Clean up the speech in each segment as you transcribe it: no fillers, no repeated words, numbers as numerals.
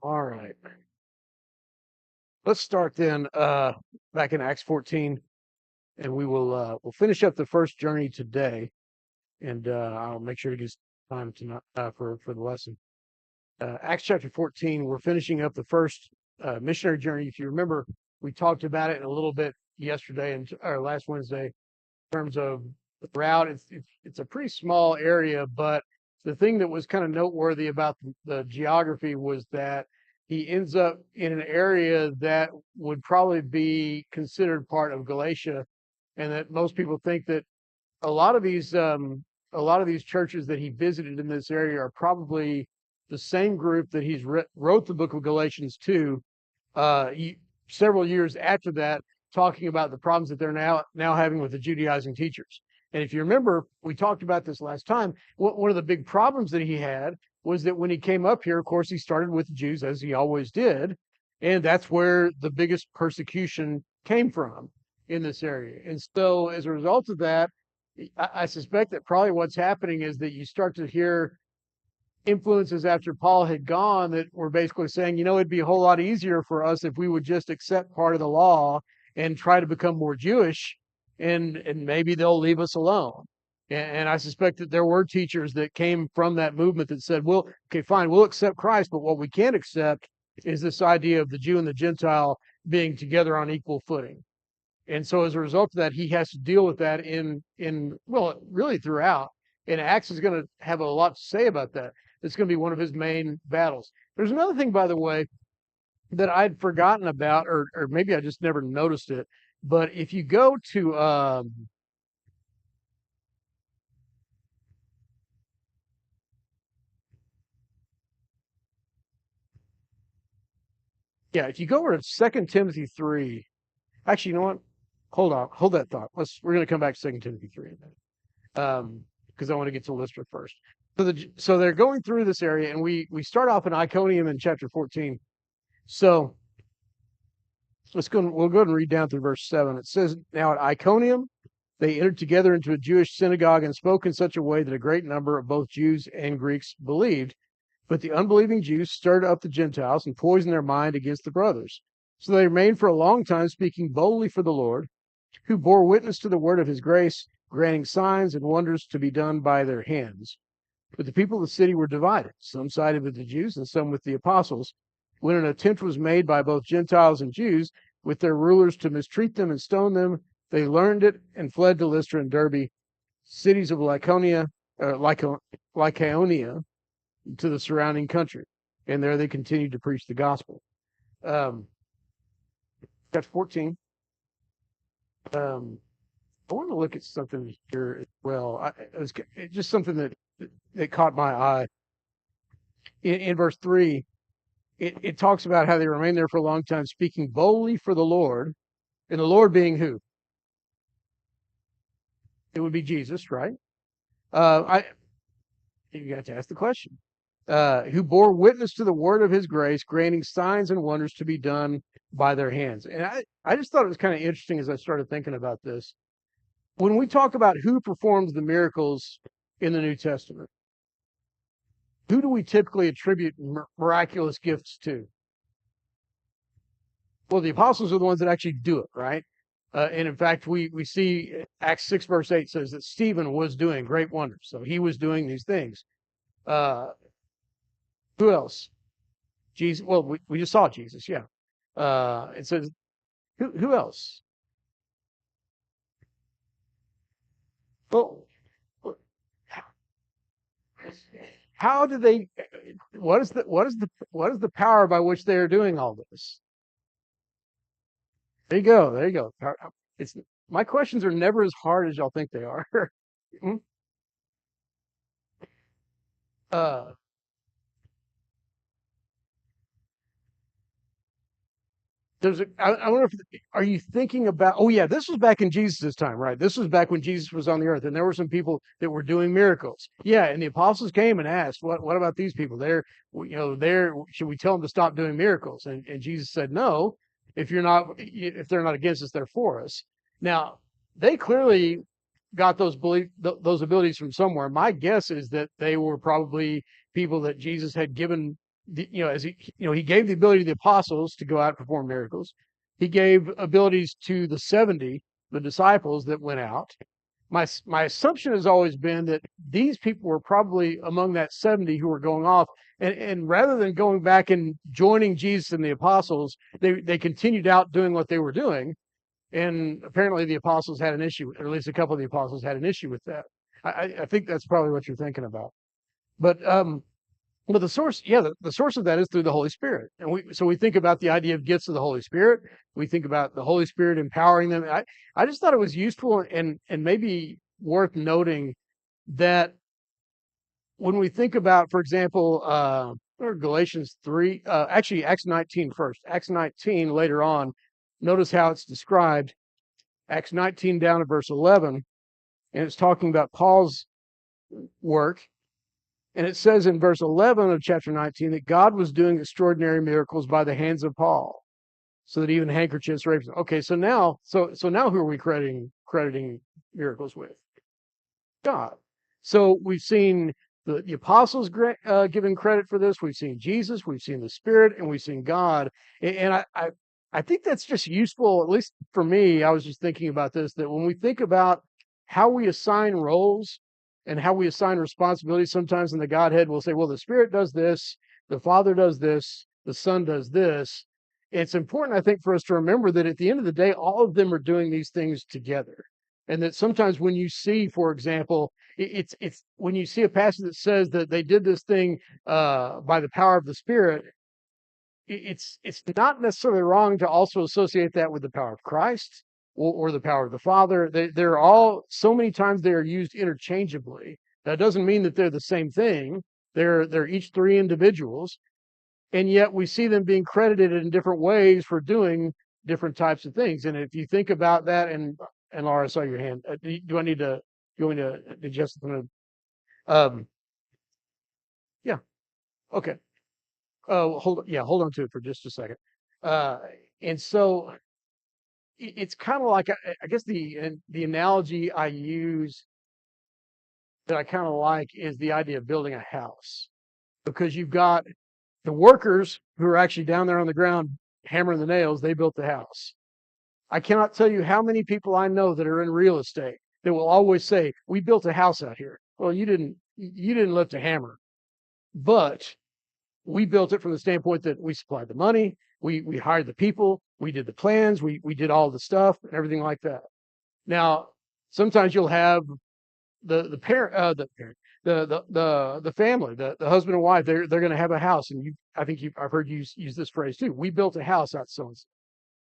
All right. Let's start then back in Acts 14, and we'll finish up the first journey today, and I'll make sure to give time tonight for the lesson. Acts chapter 14, we're finishing up the first missionary journey. If you remember, we talked about it a little bit yesterday or last Wednesday in terms of the route. It's a pretty small area, but the thing that was kind of noteworthy about the geography was that he ends up in an area that would probably be considered part of Galatia, and that most people think that a lot of these a lot of these churches that he visited in this area are probably the same group that he's wrote the book of Galatians to several years after that, talking about the problems that they're now having with the Judaizing teachers. And if you remember, we talked about this last time. One of the big problems that he had was that when he came up here, of course, he started with the Jews, as he always did, and that's where the biggest persecution came from in this area. And so, as a result of that, I suspect that probably what's happening is that you start to hear influences after Paul had gone that were basically saying, it'd be a whole lot easier for us if we would just accept part of the law and try to become more Jewish, and maybe they'll leave us alone. And I suspect that there were teachers that came from that movement that said, well, okay, fine, we'll accept Christ, but what we can't accept is this idea of the Jew and the Gentile being together on equal footing. And so as a result of that, he has to deal with that well, really throughout. And Acts is going to have a lot to say about that. It's going to be one of his main battles. There's another thing, by the way, that I'd forgotten about, or maybe I just never noticed it. But if you go to if you go over to 2 Timothy 3, actually, you know what? Hold that thought. We're going to come back to 2 Timothy 3 in a minute. Because I want to get to Lystra first. So they're going through this area, and we start off in Iconium in chapter 14. So we'll go ahead and read down through verse 7. It says, now at Iconium, they entered together into a Jewish synagogue and spoke in such a way that a great number of both Jews and Greeks believed. But the unbelieving Jews stirred up the Gentiles and poisoned their mind against the brothers. So they remained for a long time speaking boldly for the Lord, who bore witness to the word of his grace, granting signs and wonders to be done by their hands. But the people of the city were divided. Some sided with the Jews and some with the apostles. When an attempt was made by both Gentiles and Jews with their rulers to mistreat them and stone them, they learned it and fled to Lystra and Derbe, cities of Lycaonia, to the surrounding country. And there they continued to preach the gospel. Chapter 14. I want to look at something here as well. It's just something that caught my eye. In verse 3, it talks about how they remained there for a long time, speaking boldly for the Lord, and the Lord being who? It would be Jesus, right? You got to ask the question. Who bore witness to the word of his grace, granting signs and wonders to be done by their hands. And I just thought it was kind of interesting as I started thinking about this. When we talk about who performs the miracles in the New Testament, who do we typically attribute miraculous gifts to? Well, the apostles are the ones that actually do it, right? And in fact, we see Acts 6 verse 8 says that Stephen was doing great wonders. So he was doing these things. Who else? Jesus. Well, we just saw Jesus. Yeah. It says, who else? Well, how do they? What is the power by which they are doing all this? There you go. There you go. It's my questions are never as hard as y'all think they are. Hmm? uh, I wonder if are you thinking about? Oh yeah, this was back in Jesus' time, right? This was back when Jesus was on the earth, and there were some people that were doing miracles. Yeah, and the apostles came and asked, "What about these people? They're should we tell them to stop doing miracles?" And Jesus said, "No. If they're not against us, they're for us." Now they clearly got those abilities from somewhere. My guess is that they were probably people that Jesus had given as he gave the ability to the apostles to go out and perform miracles. He gave abilities to the 70, the disciples that went out. My assumption has always been that these people were probably among that 70 who were going off, and rather than going back and joining Jesus and the apostles, they continued out doing what they were doing, and apparently the apostles had an issue, or at least a couple of the apostles had an issue with that. I think that's probably what you're thinking about. But the source, yeah, the source of that is through the Holy Spirit. And we think about the idea of gifts of the Holy Spirit. We think about the Holy Spirit empowering them. I just thought it was useful and maybe worth noting that when we think about, for example, or Galatians 3, actually Acts 19 first. Acts 19 later on, notice how it's described. Acts 19 down to verse 11, and it's talking about Paul's work. And it says in verse 11 of chapter 19 that God was doing extraordinary miracles by the hands of Paul, so that even handkerchiefs were able. Okay, so now who are we crediting miracles with? God. So we've seen the apostles given credit for this. We've seen Jesus, we've seen the Spirit, and we've seen God. And I think that's just useful, at least for me. I was just thinking about this, that when we think about how we assign roles and how we assign responsibilities, sometimes in the Godhead, we'll say, well, the Spirit does this, the Father does this, the Son does this. It's important, I think, for us to remember that at the end of the day, all of them are doing these things together. And that sometimes when you see, for example, it's when you see a passage that says that they did this thing by the power of the Spirit, it's not necessarily wrong to also associate that with the power of Christ or the power of the Father. They're all, so many times they are used interchangeably. That doesn't mean that they're the same thing. They're each three individuals, and yet we see them being credited in different ways for doing different types of things. And if you think about that, and Laura, I saw your hand. Do I need to? You want me to adjust the? Yeah. Okay. Hold on to it for just a second. And so it's kind of like, I guess the analogy I use that I kind of like is the idea of building a house, because you've got the workers who are actually down there on the ground hammering the nails. They built the house. I cannot tell you how many people I know that are in real estate that will always say, "We built a house out here." Well, you didn't lift a hammer, but we built it from the standpoint that we supplied the money, we hired the people, we did the plans, we did all the stuff and everything like that. Now, sometimes you'll have the parent, the family, the husband and wife. They're going to have a house, and I've heard you use this phrase too. We built a house out so and so.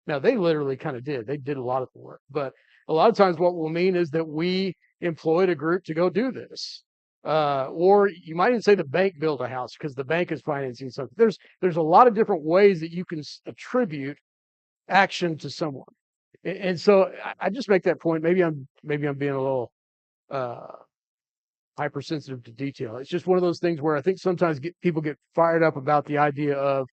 Now they literally kind of did. They did a lot of the work, but a lot of times what we'll mean is that we employed a group to go do this. Or you might even say the bank built a house because the bank is financing something. There's a lot of different ways that you can attribute action to someone, and so I just make that point. Maybe I'm being a little uh, hypersensitive to detail. It's just one of those things where I think sometimes people get fired up about the idea of,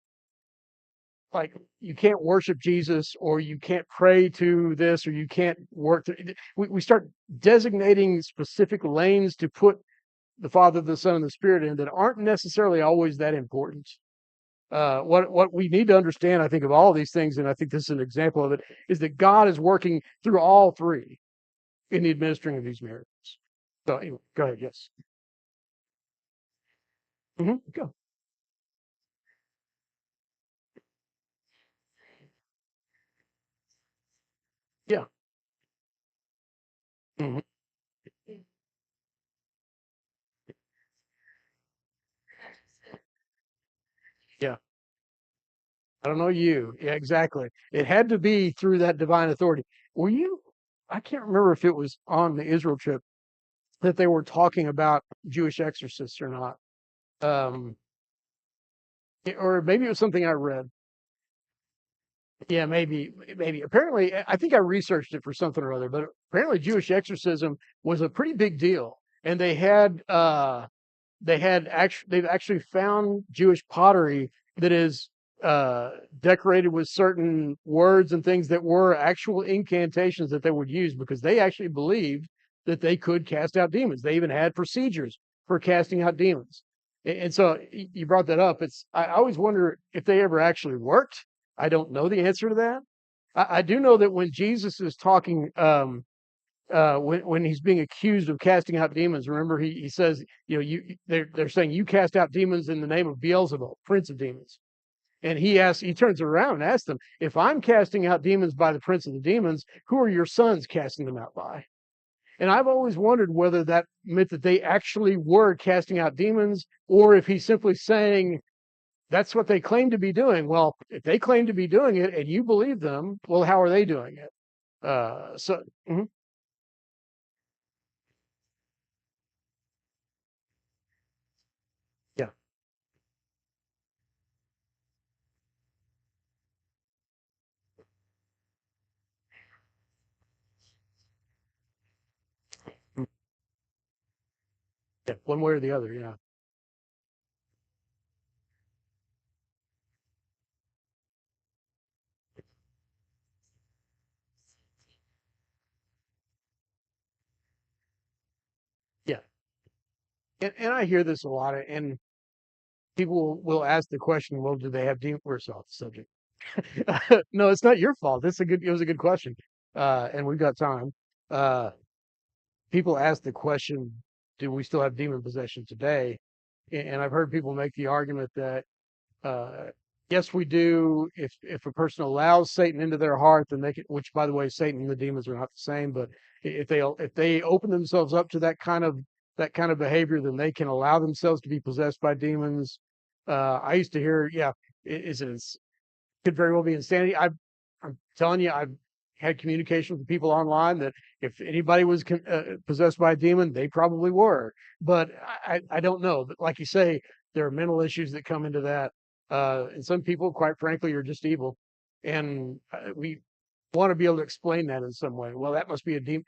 like, you can't worship Jesus, or you can't pray to this, or you can't work. We start designating specific lanes to put the Father, the Son, and the Spirit in that aren't necessarily always that important. What we need to understand, I think, of all of these things, and I think this is an example of it, is that God is working through all three in the administering of these miracles. So anyway, go ahead. Yes. Go. Yeah. hmm Yeah. I don't know you. Yeah, exactly. It had to be through that divine authority. Were you? I can't remember if it was on the Israel trip that they were talking about Jewish exorcists or not. Um, or maybe it was something I read. Yeah, maybe. Apparently, I think I researched it for something or other, but apparently Jewish exorcism was a pretty big deal. And they've actually found Jewish pottery that is decorated with certain words and things that were actual incantations that they would use, because they actually believed that they could cast out demons. They even had procedures for casting out demons. And so you brought that up. I always wonder if they ever actually worked. I don't know the answer to that. I do know that when Jesus is talking, when he's being accused of casting out demons, remember he says, they're saying you cast out demons in the name of Beelzebub, prince of demons. And he turns around and asks them, if I'm casting out demons by the prince of the demons, who are your sons casting them out by? And I've always wondered whether that meant that they actually were casting out demons, or if he's simply saying that's what they claim to be doing. Well, if they claim to be doing it and you believe them, well, how are they doing it? Mhm. Yeah, mm, yeah, one way or the other. Yeah, yeah. And I hear this a lot, and people will ask the question, well, do they have demons? We're off the subject. No, it's not your fault. It was a good question. And we've got time. Uh, People ask the question, do we still have demon possession today? And I've heard people make the argument that uh, yes, we do. If a person allows Satan into their heart, then they can. Which, by the way, Satan and the demons are not the same. But if they open themselves up to that kind of behavior, then they can allow themselves to be possessed by demons. I used to hear, yeah, is it could very well be insanity. I'm telling you, I've had communication with people online that if anybody was possessed by a demon, they probably were. But I don't know. But like you say, there are mental issues that come into that. And some people, quite frankly, are just evil. And we want to be able to explain that in some way. Well, that must be a demon.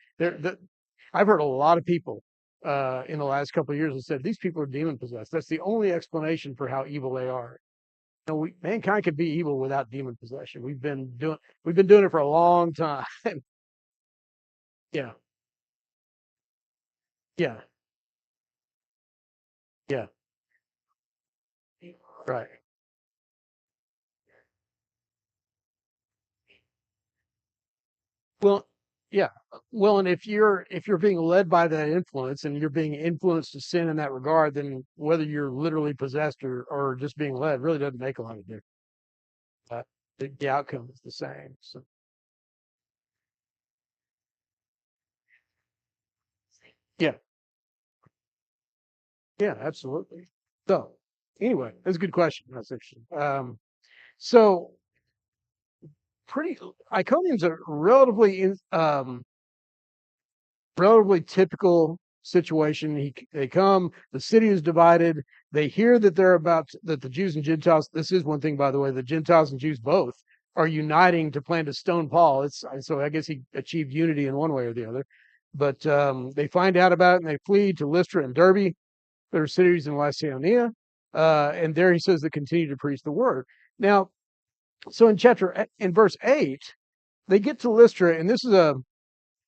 I've heard a lot of people in the last couple of years that said these people are demon possessed. That's the only explanation for how evil they are. Mankind could be evil without demon possession. We've been doing it for a long time. Yeah, yeah, yeah, right. Well, yeah. Well, and if you're being led by that influence and you're being influenced to sin in that regard, then whether you're literally possessed or just being led really doesn't make a lot of difference. Uh, the outcome is the same. So yeah, yeah, absolutely. So anyway, that's a good question. That's interesting. So pretty Iconium's a relatively typical situation. They come, the city is divided. They hear that that the Jews and Gentiles. This is one thing, by the way, the Gentiles and Jews both are uniting to plan to stone Paul. So I guess he achieved unity in one way or the other. But they find out about it and they flee to Lystra and Derbe. There are cities in Lycaonia, and there he says to continue to preach the word. Now, so in verse 8, they get to Lystra, and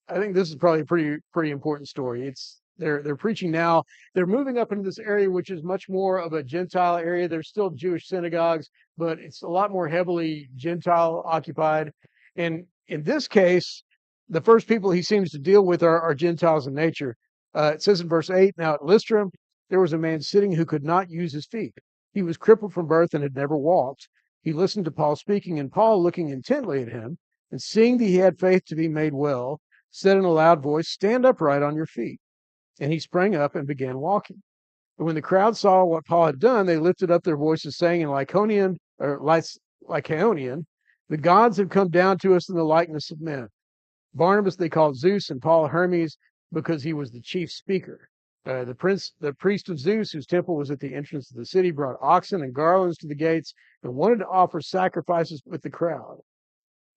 I think this is probably a pretty important story. They're preaching now. They're moving up into this area, which is much more of a Gentile area. There's still Jewish synagogues, but it's a lot more heavily Gentile occupied. And in this case, the first people he seems to deal with are Gentiles in nature. It says in verse 8, now at Lystra, there was a man sitting who could not use his feet. He was crippled from birth and had never walked. He listened to Paul speaking, and Paul, looking intently at him, and seeing that he had faith to be made well, said in a loud voice, stand upright on your feet. And he sprang up and began walking. And when the crowd saw what Paul had done, they lifted up their voices, saying in Lycaonian, the gods have come down to us in the likeness of men. Barnabas they called Zeus, and Paul Hermes, because he was the chief speaker. The priest of Zeus, whose temple was at the entrance of the city, brought oxen and garlands to the gates and wanted to offer sacrifices with the crowd.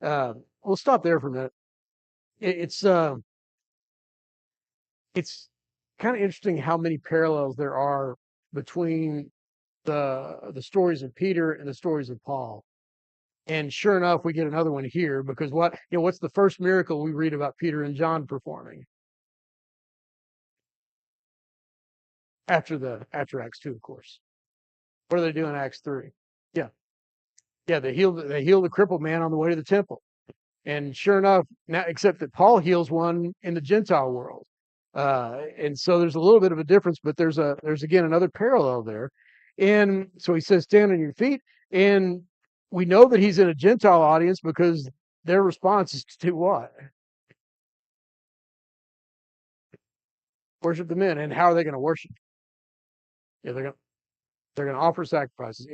We'll stop there for a minute. It, it's uh, it's kind of interesting how many parallels there are between the stories of Peter and the stories of Paul. And sure enough, we get another one here because what's the first miracle we read about Peter and John performing? after Acts 2, of course. What do they do in Acts 3? Yeah, yeah, they heal the crippled man on the way to the temple. And sure enough, now, except that Paul heals one in the Gentile world. And so there's a little bit of a difference, but there's again another parallel there. And so he says, stand on your feet. And we know that he's in a Gentile audience because their response is to what? Worship the men. And how are they going to worship? Yeah, they're going to offer sacrifices.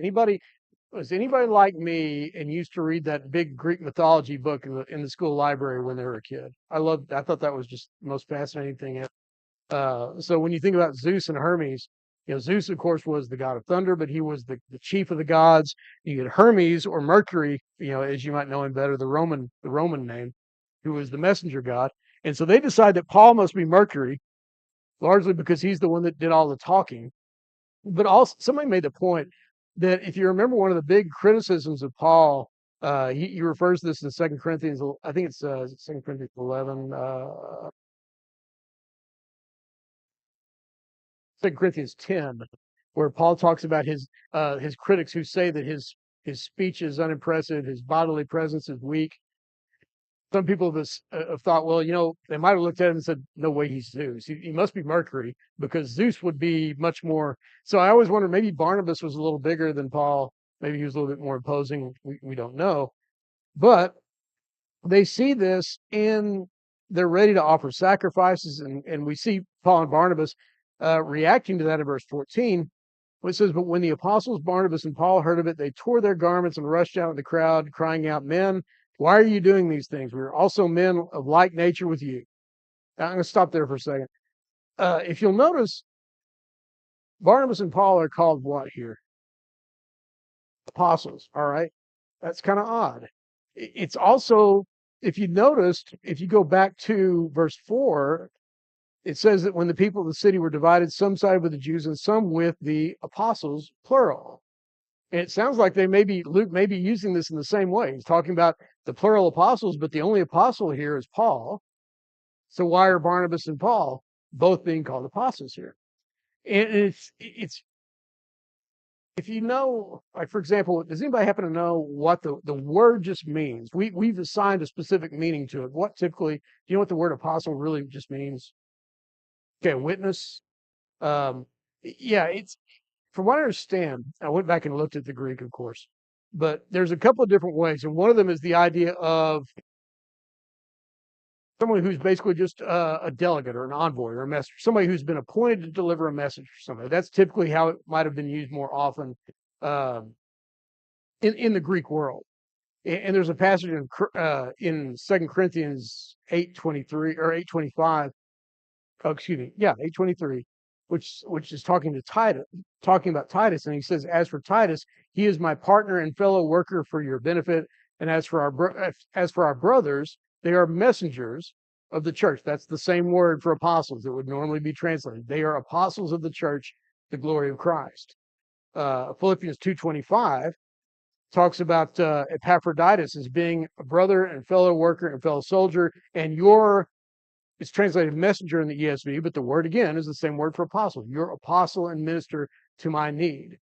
Was anybody like me and used to read that big Greek mythology book in the school library when they were a kid? I thought that was just the most fascinating thing ever. So when you think about Zeus and Hermes, Zeus, of course, was the god of thunder, but he was the chief of the gods. You get Hermes or Mercury, as you might know him better, the Roman name, who was the messenger god. And so they decide that Paul must be Mercury, largely because he's the one that did all the talking. But also, somebody made the point that if you remember one of the big criticisms of Paul, he refers to this in 2 Corinthians, I think it's 2 Corinthians 11, 2 Corinthians 10, where Paul talks about his critics who say that his speech is unimpressive, his bodily presence is weak. Some people have thought, well, they might have looked at him and said, no way he's Zeus. He must be Mercury, because Zeus would be much more. So I always wondered, maybe Barnabas was a little bigger than Paul. Maybe he was a little bit more imposing. We don't know. But they see this and they're ready to offer sacrifices. And we see Paul and Barnabas reacting to that in verse 14. It says, but when the apostles Barnabas and Paul heard of it, they tore their garments and rushed out of the crowd, crying out, men, why are you doing these things? We are also men of like nature with you. Now, I'm going to stop there for a second. If you'll notice, Barnabas and Paul are called what here? Apostles, all right? That's kind of odd. It's also, if you noticed, if you go back to verse 4, it says that when the people of the city were divided, some sided with the Jews and some with the apostles, plural. And it sounds like Luke may be using this in the same way. He's talking about the plural apostles, but the only apostle here is Paul. So why are Barnabas and Paul both being called apostles here? And it's if you know, like, for example, does anybody happen to know what the word just means? We've assigned a specific meaning to it. What typically, do you know what the word apostle really just means? Okay, witness. Yeah, it's, from what I understand, I went back and looked at the Greek, of course, but there's a couple of different ways, and one of them is the idea of someone who's basically just a delegate or an envoy or a messenger, somebody who's been appointed to deliver a message for somebody. That's typically how it might have been used more often um, in the Greek world. And there's a passage in 2 Corinthians 8:23 or 8:25. Oh, excuse me. Yeah, 8:23, which is talking about Titus, and he says, "As for Titus, he is my partner and fellow worker for your benefit, and as for our brothers, they are messengers of the church." That's the same word for apostles that would normally be translated. They are apostles of the church, the glory of Christ. Philippians 2:25 talks about Epaphroditus as being a brother and fellow worker and fellow soldier, and it's translated messenger in the ESV, but the word again is the same word for apostle. Your apostle and minister to my need.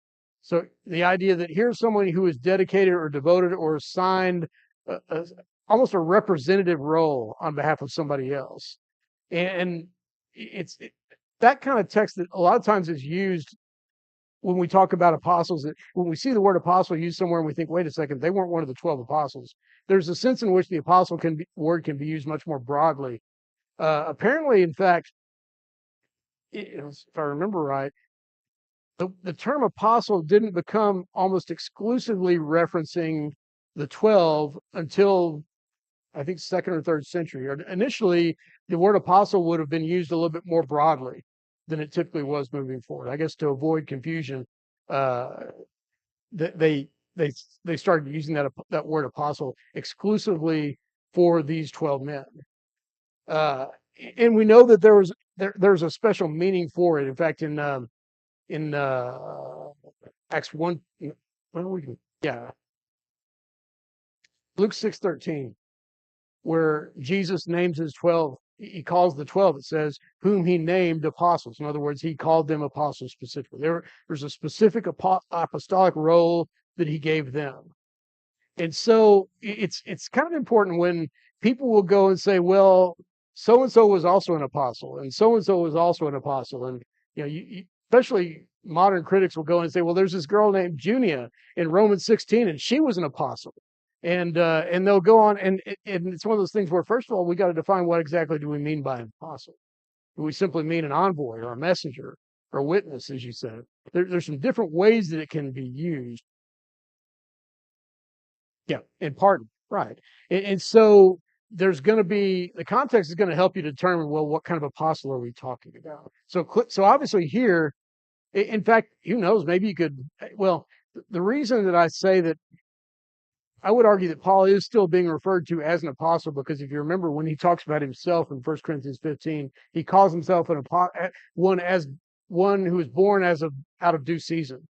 So the idea that here's someone who is dedicated or devoted or assigned almost a representative role on behalf of somebody else. And that kind of text that a lot of times is used when we talk about apostles. When we see the word apostle used somewhere and we think, wait a second, they weren't one of the 12 apostles. There's a sense in which the apostle word can be used much more broadly. Apparently, in fact, if I remember right, the term apostle didn't become almost exclusively referencing the 12 until I think second or third century. Or initially, the word apostle would have been used a little bit more broadly than it typically was moving forward. I guess to avoid confusion, they started using that word apostle exclusively for these 12 men. And we know that there's a special meaning for it. In fact, in Acts 1, Luke 6:13, where Jesus names his 12 he calls the 12, it says, whom he named apostles. In other words, he called them apostles specifically. There's a specific apostolic role that he gave them. And so it's kind of important when people will go and say, well, so and so was also an apostle, and so was also an apostle, and especially modern critics will go and say, well, there's this girl named Junia in Romans 16, and she was an apostle, and they'll go on, and it's one of those things where, first of all, we got to define what exactly do we mean by an apostle. Do we simply mean an envoy or a messenger or a witness, as you said? There's some different ways that it can be used. Yeah, and pardon, right. And so there's going to be the context is going to help you determine, well, what kind of apostle are we talking about? So obviously here, in fact, who knows? Maybe you could. Well, the reason that I say that, I would argue that Paul is still being referred to as an apostle, because if you remember when he talks about himself in 1 Corinthians 15, he calls himself one who was born out of due season.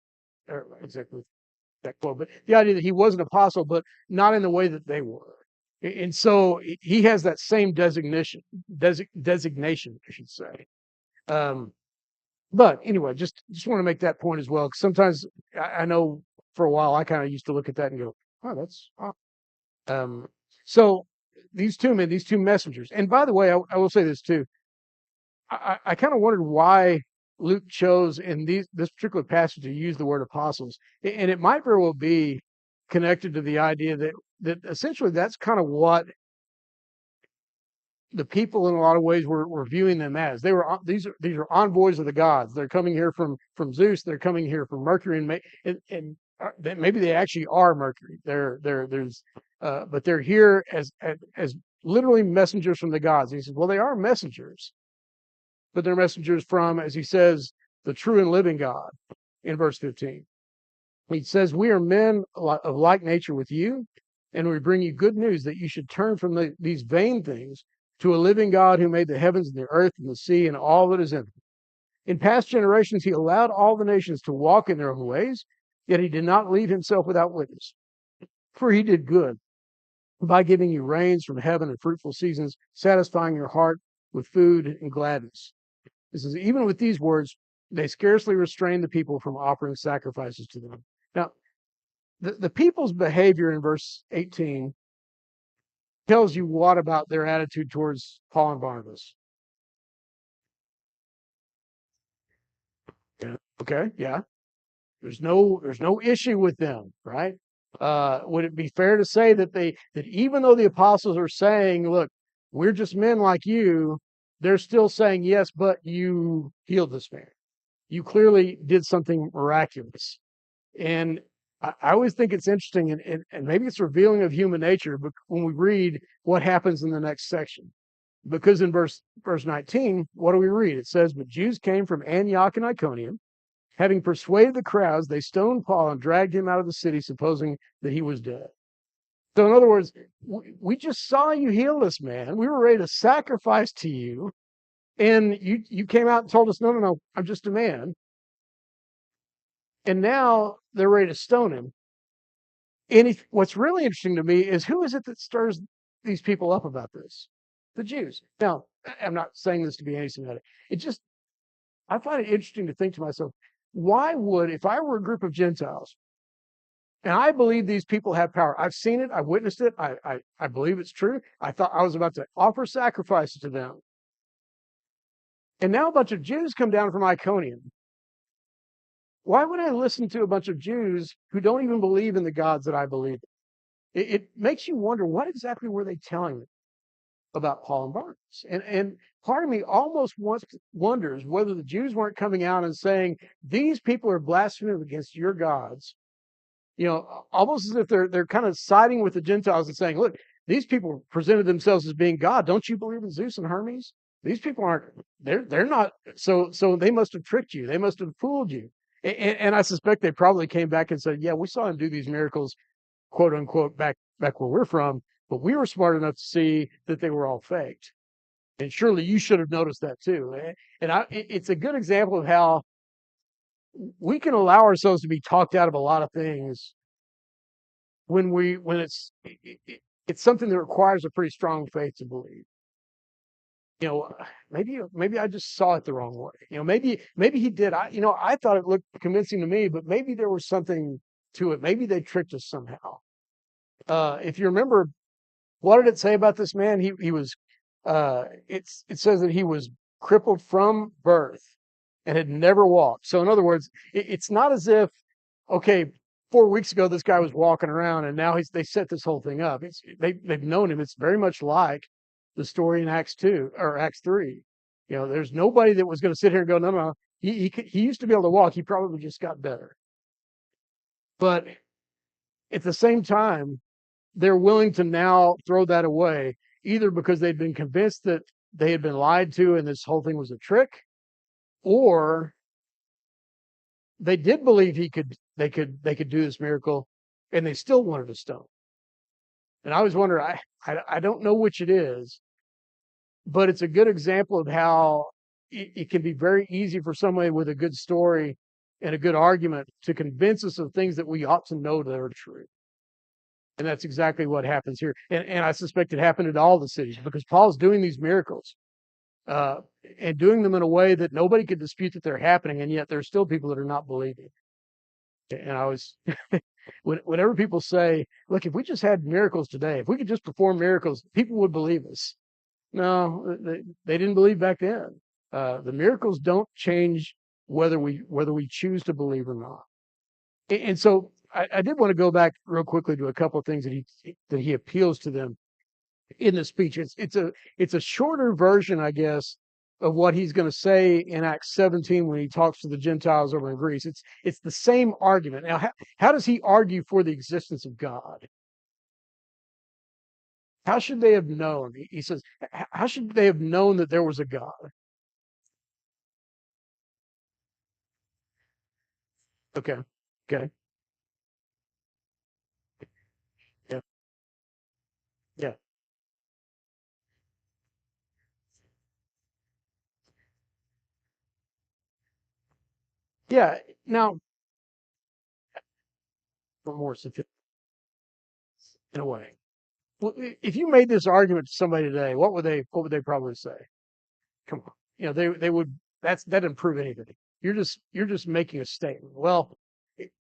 Exactly that quote, but the idea that he was an apostle, but not in the way that they were. And so he has that same designation, I should say. But anyway, just want to make that point as well, because sometimes I know for a while I kind of used to look at that and go, oh, that's odd. So these two men, these two messengers, and by the way, I will say this too. I kind of wondered why Luke chose in this particular passage to use the word apostles, and it might very well be connected to the idea that essentially that's kind of what the people in a lot of ways were viewing them as. These are envoys of the gods. They're coming here from Zeus. They're coming here from Mercury, and maybe they actually are Mercury. But they're here as literally messengers from the gods. And he says, well, they are messengers, but they're messengers from, as he says, the true and living God in verse 15. He says, we are men of like nature with you, and we bring you good news that you should turn from these vain things to a living God who made the heavens and the earth and the sea and all that is in them. In past generations, he allowed all the nations to walk in their own ways, yet he did not leave himself without witness. For he did good by giving you rains from heaven and fruitful seasons, satisfying your heart with food and gladness. This is even with these words, they scarcely restrained the people from offering sacrifices to them. Now, the people's behavior in verse 18 tells you what about their attitude towards Paul and Barnabas. Okay, yeah. There's no issue with them, right? Would it be fair to say that even though the apostles are saying, look, we're just men like you, they're still saying, yes, but you healed this man. You clearly did something miraculous. And I always think it's interesting, and maybe it's revealing of human nature, but when we read what happens in the next section. Because in verse 19, what do we read? It says, but Jews came from Antioch and Iconium. Having persuaded the crowds, they stoned Paul and dragged him out of the city, supposing that he was dead. So in other words, we just saw you heal this man. We were ready to sacrifice to you. And you came out and told us, no, I'm just a man. And now they're ready to stone him. And what's really interesting to me is, who is it that stirs these people up about this? The Jews. Now, I'm not saying this to be anti-Semitic. I find it interesting to think to myself, why would, if I were a group of Gentiles, and I believe these people have power, I've seen it, I've witnessed it, I believe it's true. I thought I was about to offer sacrifices to them. And now a bunch of Jews come down from Iconium. Why would I listen to a bunch of Jews who don't even believe in the gods that I believe in? It makes you wonder, what exactly were they telling me about Paul and Barnabas? And part of me almost wonders whether the Jews weren't coming out and saying, these people are blaspheming against your gods. Almost as if they're kind of siding with the Gentiles and saying, look, these people presented themselves as being God. Don't you believe in Zeus and Hermes? These people aren't, they're not. So they must have tricked you. They must have fooled you. And I suspect they probably came back and said, yeah, we saw him do these miracles, quote unquote, back where we're from, but we were smart enough to see that they were all faked. And surely you should have noticed that too. And it's a good example of how we can allow ourselves to be talked out of a lot of things when it's something that requires a pretty strong faith to believe. you know, maybe I just saw it the wrong way. Maybe he did. I thought it looked convincing to me, but maybe there was something to it. Maybe they tricked us somehow. If you remember, what did it say about this man? He was. It says that he was crippled from birth and had never walked. So in other words, it's not as if, okay, 4 weeks ago this guy was walking around and now they set this whole thing up. They've known him. It's very much like the story in Acts 2 or Acts 3. There's nobody that was going to sit here and go, no, no. He used to be able to walk. He probably just got better. But at the same time, they're willing to now throw that away, either because they've been convinced that they had been lied to and this whole thing was a trick, or they did believe they could do this miracle, and they still wanted a stone. And I always wonder, I don't know which it is, but it's a good example of how it can be very easy for somebody with a good story and a good argument to convince us of things that we ought to know that are true. And that's exactly what happens here. And I suspect it happened in all the cities, because Paul's doing these miracles uh, and doing them in a way that nobody could dispute that they're happening, and yet there's still people that are not believing. And I was, whenever people say, look, if we just had miracles today, if we could just perform miracles, people would believe us. No, they didn't believe back then. The miracles don't change whether we choose to believe or not. And so I did want to go back real quickly to a couple of things that he appeals to them in the speech. It's a shorter version, I guess, of what he's going to say in Acts 17 when he talks to the Gentiles over in Greece. It's the same argument. Now, how does he argue for the existence of God? How should they have known? He says, how should they have known that there was a God? Okay. Okay. Yeah. Yeah. Yeah. Now, more sophisticated in a way. Well, if you made this argument to somebody today, what would they probably say? Come on, they would. That didn't prove anything. You're just making a statement. Well,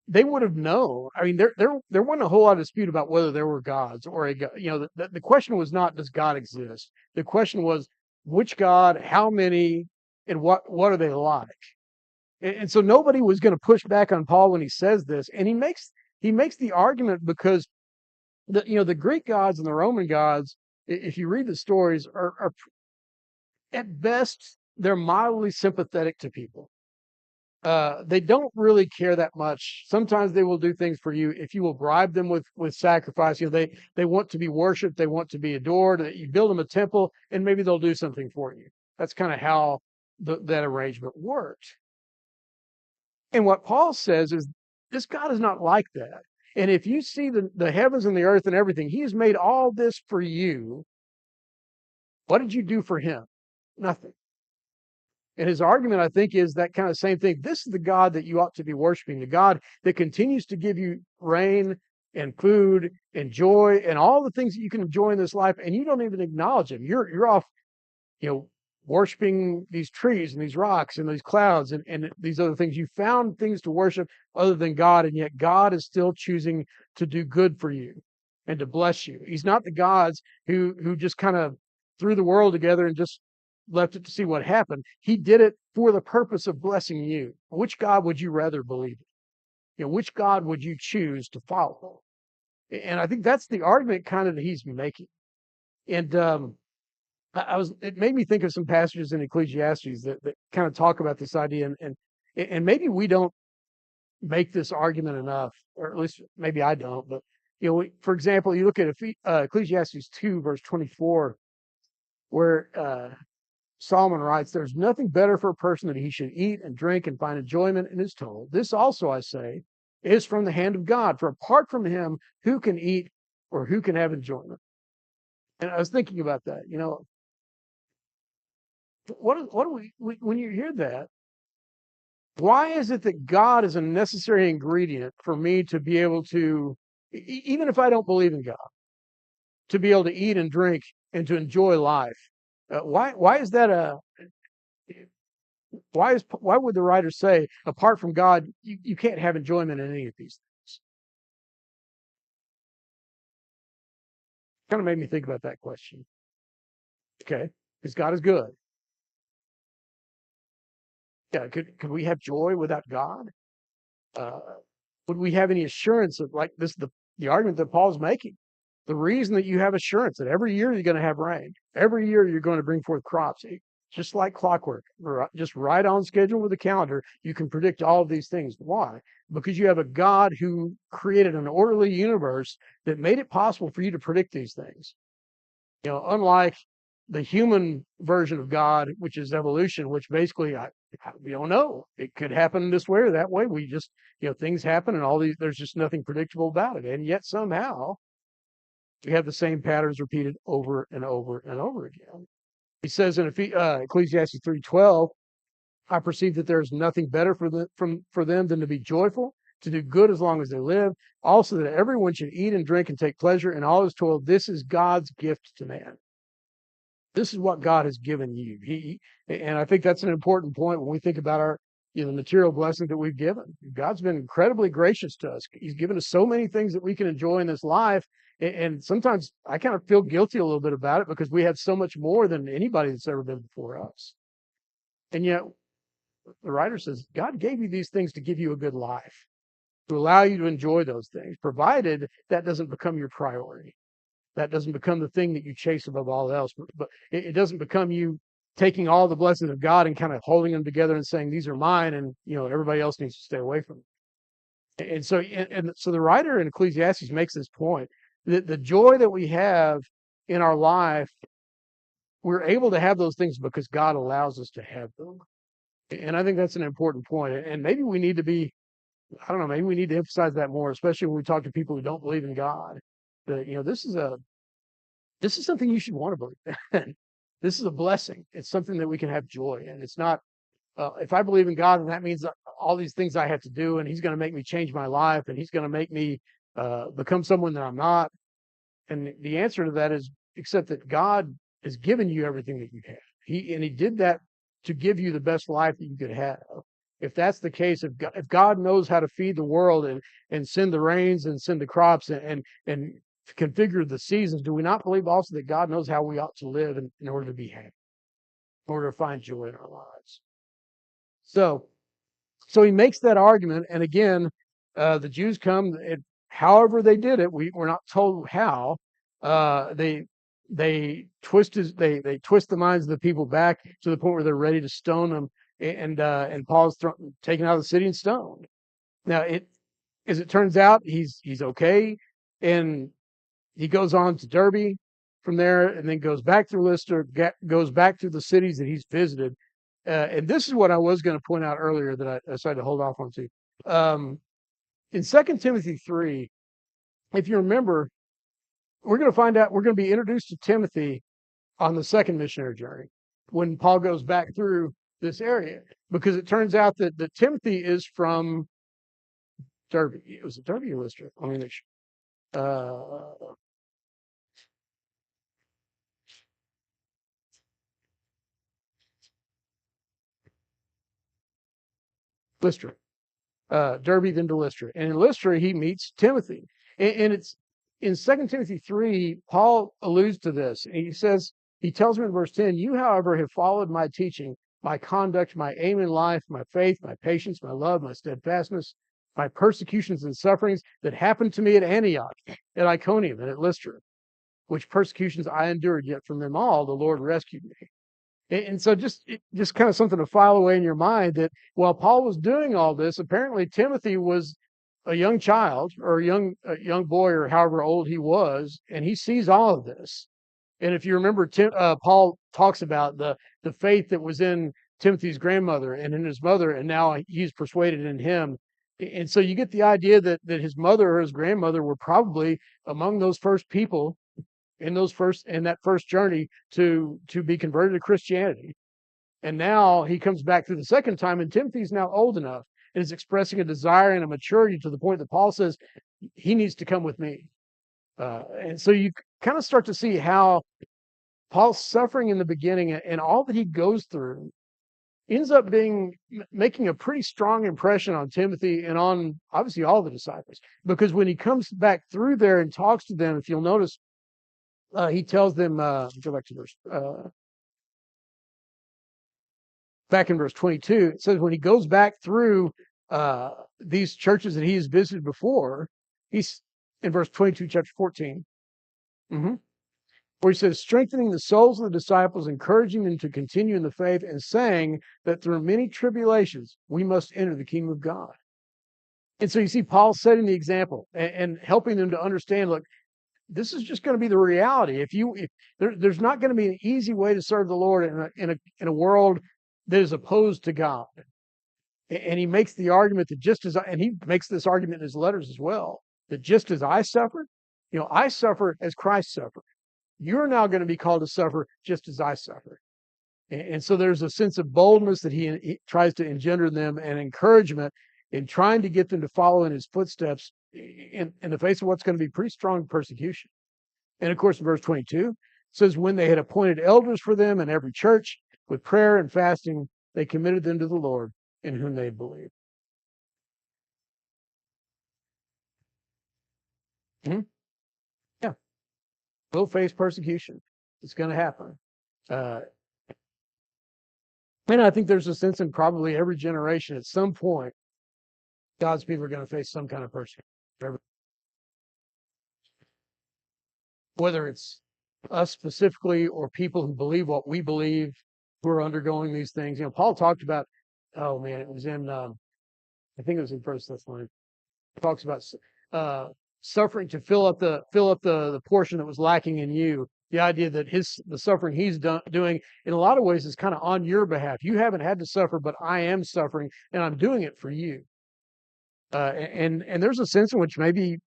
they would have known. I mean, there wasn't a whole lot of dispute about whether there were gods or a god. The question was not, does God exist? The question was, which God, how many, and what are they like? And so nobody was going to push back on Paul when he says this, and he makes the argument because the Greek gods and the Roman gods, if you read the stories, are at best they're mildly sympathetic to people. They don't really care that much. Sometimes they will do things for you if you will bribe them with sacrifice. They want to be worshipped, they want to be adored. You build them a temple, and maybe they'll do something for you. That's kind of how that arrangement worked. And what Paul says is, this God is not like that. And if you see the heavens and the earth and everything, he has made all this for you. What did you do for him? Nothing. And his argument, I think, is that kind of same thing. This is the God that you ought to be worshiping, the God that continues to give you rain and food and joy and all the things that you can enjoy in this life, and you don't even acknowledge him. You're off, you know, worshiping these trees and these rocks and these clouds and these other things. You found things to worship other than God, and yet God is still choosing to do good for you and to bless you. He's not the gods who just kind of threw the world together and just left it to see what happened. He did it for the purpose of blessing you. Which God would you rather believe in? Which God would you choose to follow? And I think that's the argument kind of that he's making. And it made me think of some passages in Ecclesiastes that kind of talk about this idea, and maybe we don't make this argument enough, or at least maybe I don't. But for example, you look at Ecclesiastes 2 verse 24, where Solomon writes, "There's nothing better for a person that he should eat and drink and find enjoyment in his toil. This also I say is from the hand of God. For apart from him, who can eat or who can have enjoyment?" And I was thinking about that. What do when you hear that? Why is it that God is a necessary ingredient for me to be able to, even if I don't believe in God, to be able to eat and drink and to enjoy life? Why is that a why would the writer say apart from God you can't have enjoyment in any of these things? Kind of made me think about that question. Okay, because God is good. Yeah, could we have joy without God? Uh, would we have any assurance of like this? The argument that Paul's making. The reason that you have assurance that every year you're going to have rain, every year you're going to bring forth crops, just like clockwork, just right on schedule with the calendar, you can predict all of these things. Why? Because you have a God who created an orderly universe that made it possible for you to predict these things. Unlike the human version of God, which is evolution, which basically we don't know. It could happen this way or that way. We just, things happen and all these, there's just nothing predictable about it. And yet somehow we have the same patterns repeated over and over and over again. He says in Ecclesiastes 3:12, I perceive that there is nothing better for them than to be joyful, to do good as long as they live. Also that everyone should eat and drink and take pleasure in all his toil. This is God's gift to man. This is what God has given you. And I think that's an important point when we think about our, material blessing that we've given. God's been incredibly gracious to us. He's given us so many things that we can enjoy in this life. And sometimes I kind of feel guilty a little bit about it because we have so much more than anybody that's ever been before us. And yet the writer says, God gave you these things to give you a good life, to allow you to enjoy those things, provided that doesn't become your priority. That doesn't become the thing that you chase above all else. But it doesn't become you taking all the blessings of God and kind of holding them together and saying, these are mine, and everybody else needs to stay away from them. And so the writer in Ecclesiastes makes this point that the joy that we have in our life, we're able to have those things because God allows us to have them. And I think that's an important point. And maybe we need to be, I don't know, maybe we need to emphasize that more, especially when we talk to people who don't believe in God. That this is something you should want to believe in. This is a blessing. It's something that we can have joy in. It's not, if I believe in God, then that means all these things I have to do, and he's going to make me change my life, and he's going to make me become someone that I'm not. And the answer to that is, except that God has given you everything that you have. He did that to give you the best life that you could have. If that's the case, if God knows how to feed the world and send the rains and send the crops and configure the seasons, do we not believe also that God knows how we ought to live in order to be happy, in order to find joy in our lives? So he makes that argument, and again, the Jews come, however they did it, we're not told how. They twist the minds of the people back to the point where they're ready to stone them, and Paul's taken out of the city and stoned. Now, as it turns out, he's okay, and he goes on to Derbe from there, and then goes back through Lystra, goes back through the cities that he's visited. And this is what I was going to point out earlier that I decided to hold off on to. In 2 Timothy 3, if you remember, we're going to be introduced to Timothy on the second missionary journey when Paul goes back through this area, because it turns out that Timothy is from Derbe. Was it Derbe or Lystra? Let me make sure. Lystra. Derbe, then to Lystra. And in Lystra, he meets Timothy. And it's in 2 Timothy 3, Paul alludes to this. And he tells me in verse 10, you, however, have followed my teaching, my conduct, my aim in life, my faith, my patience, my love, my steadfastness, my persecutions and sufferings that happened to me at Antioch, at Iconium, and at Lystra, which persecutions I endured, yet from them all the Lord rescued me. And so just kind of something to file away in your mind that while Paul was doing all this, apparently Timothy was a young child or a young boy or however old he was, and he sees all of this. And if you remember, Paul talks about the faith that was in Timothy's grandmother and in his mother, and now he's persuaded in him. And so you get the idea that his mother or his grandmother were probably among those first people in that first journey to be converted to Christianity. And now he comes back through the second time, and Timothy's now old enough and is expressing a desire and a maturity to the point that Paul says he needs to come with me. And so you kind of start to see how Paul's suffering in the beginning and all that he goes through ends up making a pretty strong impression on Timothy and on obviously all the disciples. Because when he comes back through there and talks to them, if you'll notice, he tells them, go back to verse, back in verse 22, it says when he goes back through these churches that he has visited before, he's in verse 22, chapter 14, where he says, strengthening the souls of the disciples, encouraging them to continue in the faith, and saying that through many tribulations we must enter the kingdom of God. And so you see Paul setting the example and helping them to understand, look, this is just going to be the reality. If there's not going to be an easy way to serve the Lord in a world that is opposed to God. And he makes the argument that and he makes this argument in his letters as well, that just as I suffered, I suffer as Christ suffered. You're now going to be called to suffer just as I suffered. And so there's a sense of boldness that he tries to engender in them and encouragement in trying to get them to follow in his footsteps in the face of what's going to be pretty strong persecution. And of course, in verse 22, it says, when they had appointed elders for them in every church, with prayer and fasting, they committed them to the Lord in whom they believed. Yeah. We'll face persecution. It's going to happen. And I think there's a sense in probably every generation at some point, God's people are going to face some kind of persecution. Whether it's us specifically or people who believe what we believe, who are undergoing these things. Paul talked about, oh man, it was in, I think it was in First Thessalonians. He talks about suffering to fill up the portion that was lacking in you. The idea that the suffering he's doing in a lot of ways is kind of on your behalf. You haven't had to suffer, but I am suffering, and I'm doing it for you. And there's a sense in which maybe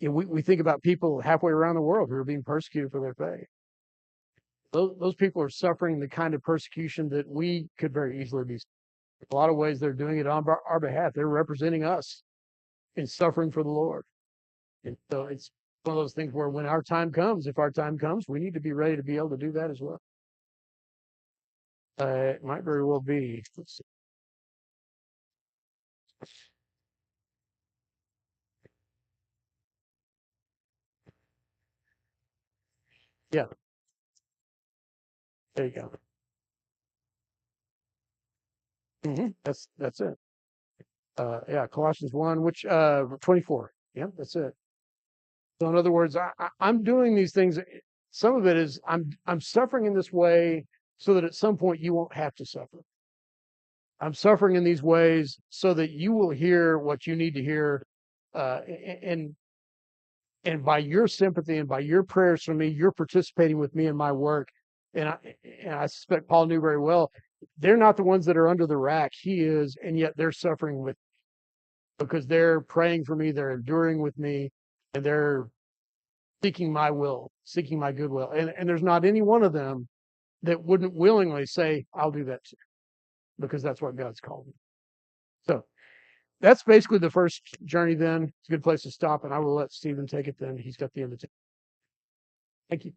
we think about people halfway around the world who are being persecuted for their faith. Those people are suffering the kind of persecution that we could very easily be. In a lot of ways, they're doing it on our behalf. They're representing us in suffering for the Lord. And so it's one of those things where when our time comes, if our time comes, we need to be ready to be able to do that as well. It might very well be. Let's see. Yeah. There you go. That's it. Yeah, Colossians 1, which 24. Yeah, that's it. So in other words, I'm doing these things. Some of it is I'm suffering in this way so that at some point you won't have to suffer. I'm suffering in these ways so that you will hear what you need to hear, and by your sympathy and by your prayers for me, you're participating with me in my work. And I suspect Paul knew very well they're not the ones that are under the rack. He is, and yet they're suffering with because they're praying for me, they're enduring with me, and they're seeking my will, seeking my goodwill. And there's not any one of them that wouldn't willingly say, I'll do that too, because that's what God's called me. So that's basically the first journey then. It's a good place to stop, and I will let Stephen take it then. He's got the invitation. Thank you.